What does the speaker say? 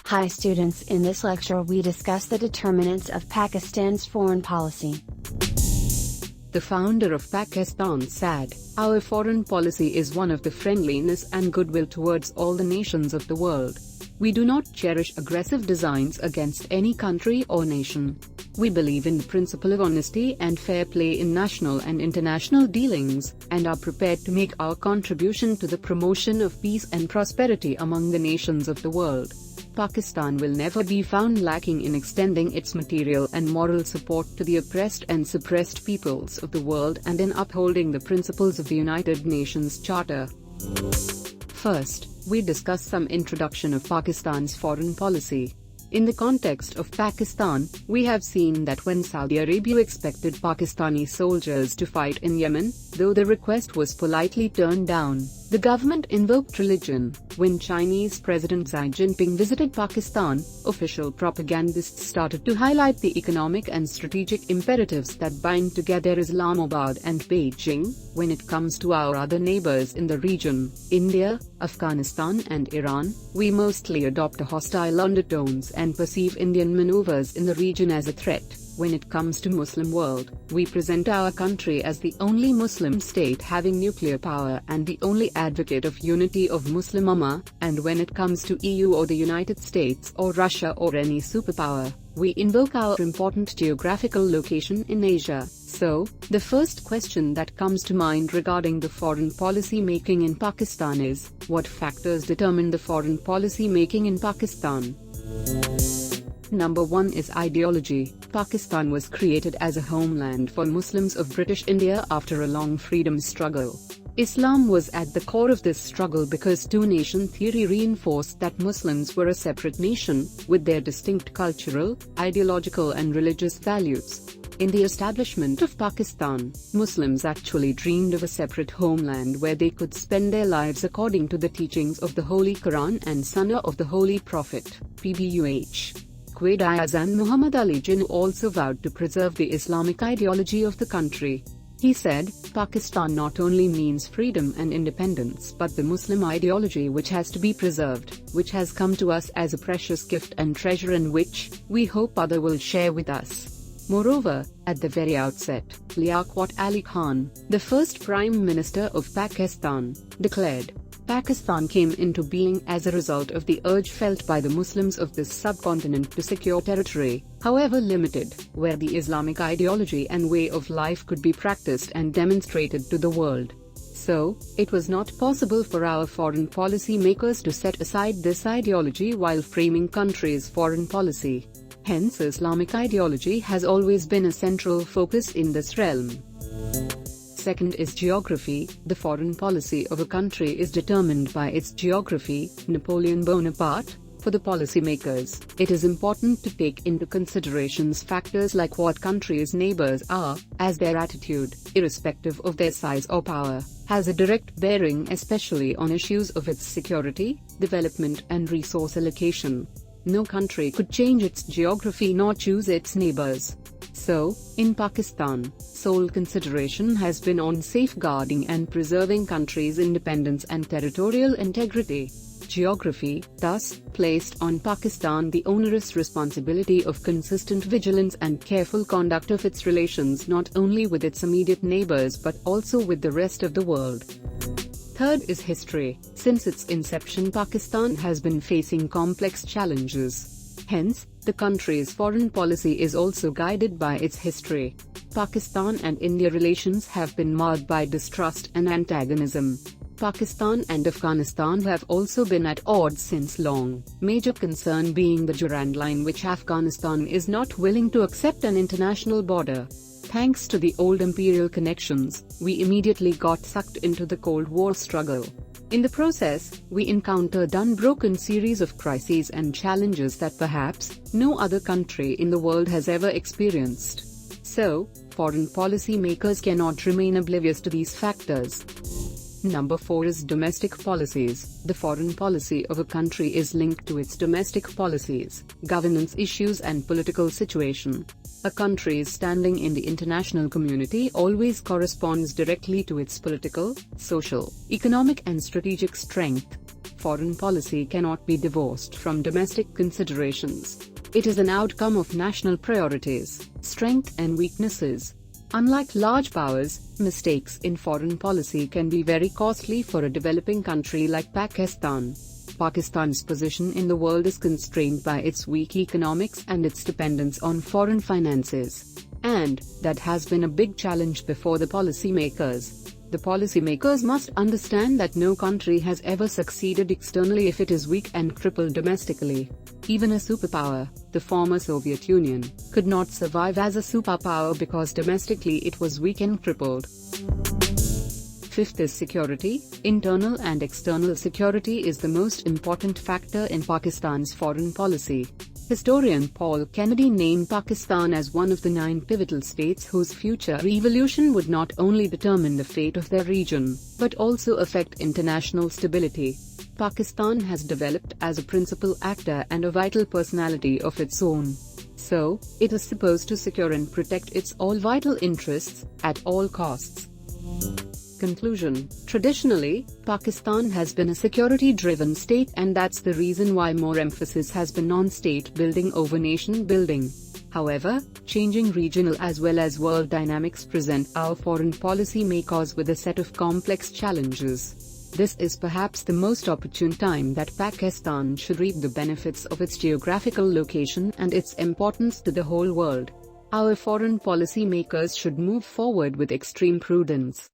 Hi students, in this lecture we discuss the determinants of Pakistan's foreign policy. The founder of Pakistan said, "Our foreign policy is one of the friendliness and goodwill towards all the nations of the world. We do not cherish aggressive designs against any country or nation. We believe in the principle of honesty and fair play in national and international dealings, and are prepared to make our contribution to the promotion of peace and prosperity among the nations of the world. Pakistan will never be found lacking in extending its material and moral support to the oppressed and suppressed peoples of the world and in upholding the principles of the United Nations Charter." First, we discuss some introduction of Pakistan's foreign policy. In the context of Pakistan, we have seen that when Saudi Arabia expected Pakistani soldiers to fight in Yemen, though the request was politely turned down, the government invoked religion. When Chinese President Xi Jinping visited Pakistan, official propagandists started to highlight the economic and strategic imperatives that bind together Islamabad and Beijing. When it comes to our other neighbors in the region, India, Afghanistan and Iran, we mostly adopt a hostile undertones and perceive Indian maneuvers in the region as a threat. When it comes to Muslim world, we present our country as the only Muslim state having nuclear power and the only advocate of unity of Muslim Ummah, and when it comes to EU or the United States or Russia or any superpower, we invoke our important geographical location in Asia. So, the first question that comes to mind regarding the foreign policy making in Pakistan is, what factors determine the foreign policy making in Pakistan? Number 1 is ideology. Pakistan was created as a homeland for Muslims of British India after a long freedom struggle. Islam was at the core of this struggle because two-nation theory reinforced that Muslims were a separate nation, with their distinct cultural, ideological and religious values. In the establishment of Pakistan, Muslims actually dreamed of a separate homeland where they could spend their lives according to the teachings of the Holy Quran and Sunnah of the Holy Prophet, Pbuh. Quaid-i-Azam Muhammad Ali Jinnah also vowed to preserve the Islamic ideology of the country. He said, "Pakistan not only means freedom and independence but the Muslim ideology which has to be preserved, which has come to us as a precious gift and treasure and which, we hope others will share with us." Moreover, at the very outset, Liaquat Ali Khan, the first Prime Minister of Pakistan, declared, "Pakistan came into being as a result of the urge felt by the Muslims of this subcontinent to secure territory, however limited, where the Islamic ideology and way of life could be practiced and demonstrated to the world." So, it was not possible for our foreign policy makers to set aside this ideology while framing country's foreign policy. Hence, Islamic ideology has always been a central focus in this realm. Second is geography. The foreign policy of a country is determined by its geography. Napoleon Bonaparte. For the policymakers, it is important to take into considerations factors like what country's neighbors are, as their attitude, irrespective of their size or power, has a direct bearing especially on issues of its security, development and resource allocation. No country could change its geography nor choose its neighbors. So, in Pakistan, sole consideration has been on safeguarding and preserving country's independence and territorial integrity. Geography, thus, placed on Pakistan the onerous responsibility of consistent vigilance and careful conduct of its relations not only with its immediate neighbors but also with the rest of the world. Third is history. Since its inception, Pakistan has been facing complex challenges. Hence, the country's foreign policy is also guided by its history. Pakistan and India relations have been marred by distrust and antagonism. Pakistan and Afghanistan have also been at odds since long, major concern being the Durand Line, which Afghanistan is not willing to accept an international border. Thanks to the old imperial connections, we immediately got sucked into the Cold War struggle. In the process, we encountered unbroken series of crises and challenges that perhaps no other country in the world has ever experienced. So, foreign policy makers cannot remain oblivious to these factors. Number 4 is domestic policies. The foreign policy of a country is linked to its domestic policies, governance issues and political situation. A country's standing in the international community always corresponds directly to its political, social, economic and strategic strength. Foreign policy cannot be divorced from domestic considerations. It is an outcome of national priorities, strengths and weaknesses. Unlike large powers, mistakes in foreign policy can be very costly for a developing country like Pakistan. Pakistan's position in the world is constrained by its weak economics and its dependence on foreign finances. And that has been a big challenge before the policymakers. The policymakers must understand that no country has ever succeeded externally if it is weak and crippled domestically. Even a superpower, the former Soviet Union, could not survive as a superpower because domestically it was weak and crippled. Fifth is security. Internal and external security is the most important factor in Pakistan's foreign policy. Historian Paul Kennedy named Pakistan as one of the 9 pivotal states whose future evolution would not only determine the fate of their region, but also affect international stability. Pakistan has developed as a principal actor and a vital personality of its own. So, it is supposed to secure and protect its all vital interests, at all costs. Conclusion. Traditionally, Pakistan has been a security-driven state, and that's the reason why more emphasis has been on state building over nation building. However, changing regional as well as world dynamics present our foreign policy makers with a set of complex challenges. This is perhaps the most opportune time that Pakistan should reap the benefits of its geographical location and its importance to the whole world. Our foreign policy makers should move forward with extreme prudence.